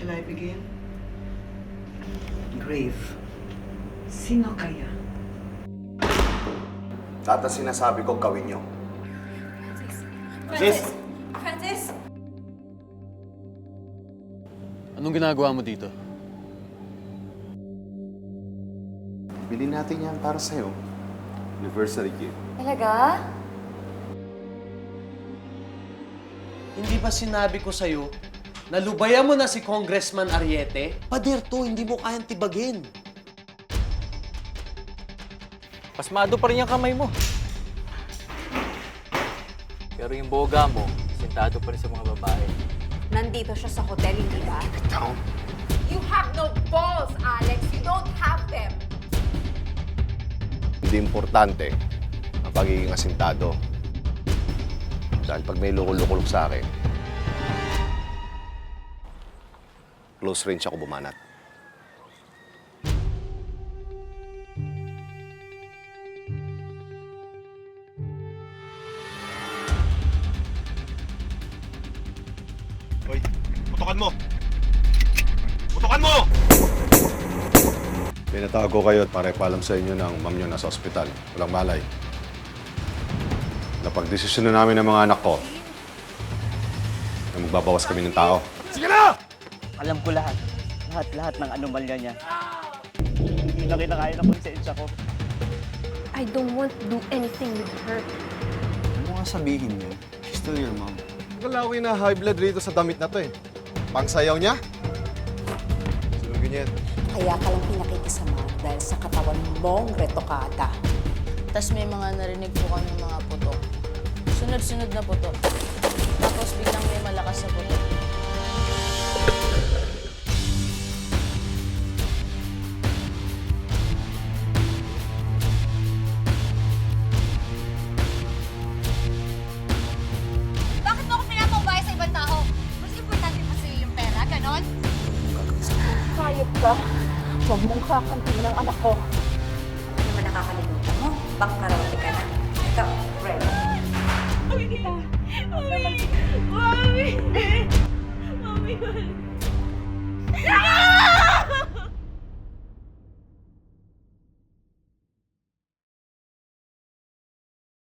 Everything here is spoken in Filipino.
shall I begin? Grave. Sino kaya? Tata, sinasabi ko gawin nyo. Francis! Anong ginagawa mo dito? Bilhin natin yan para sa'yo. Anniversary gift. Talaga? Hindi ba sinabi ko sa'yo, nalubayan mo na si Congressman Ariete? Pader to, hindi mo kayang tibagin. Pasmado pa rin yung kamay mo. Pero yung boga mo, sintado pa rin sa mga babae. Nandito siya sa hotel, hindi ba? Down. You have no balls, Alex! You don't have them! Hindi importante ang pagiging asintado. Dahil pag may lukol-lukulok sa akin, close range ako bumanat. Hoy, putukan mo! Putukan mo! Pinatawag ko kayo at pare-paalam sa inyo ng ma'am nyo nasa ospital. Walang malay. Napag-desisyon na namin ng mga anak ko na magbabawas kami ng tao. Sige na! Alam ko lahat. Lahat ng anomalya niya. Hindi na kinakaya ng konsensya ko. I don't want to do anything with her. Ano nga sabihin niya? She's still your mom. Galawin na high blood rito sa damit na to eh. Pangsayaw niya? Sunugin yan. Kaya ka lang pinakikisama dahil sa katawan mong retokada. Tapos may mga narinig po kami mga putok. Sunod-sunod na putok. Tapos biglang may malakas na putok. Bakit mo ako pinapabaya sa ibang tao? Mas importante pa sa'yo yung pera, ganon? Hayop ka. Huwag mong kakampi ng anak ko. Ano naman nakakalimutan mo? Bangkaraote ka na.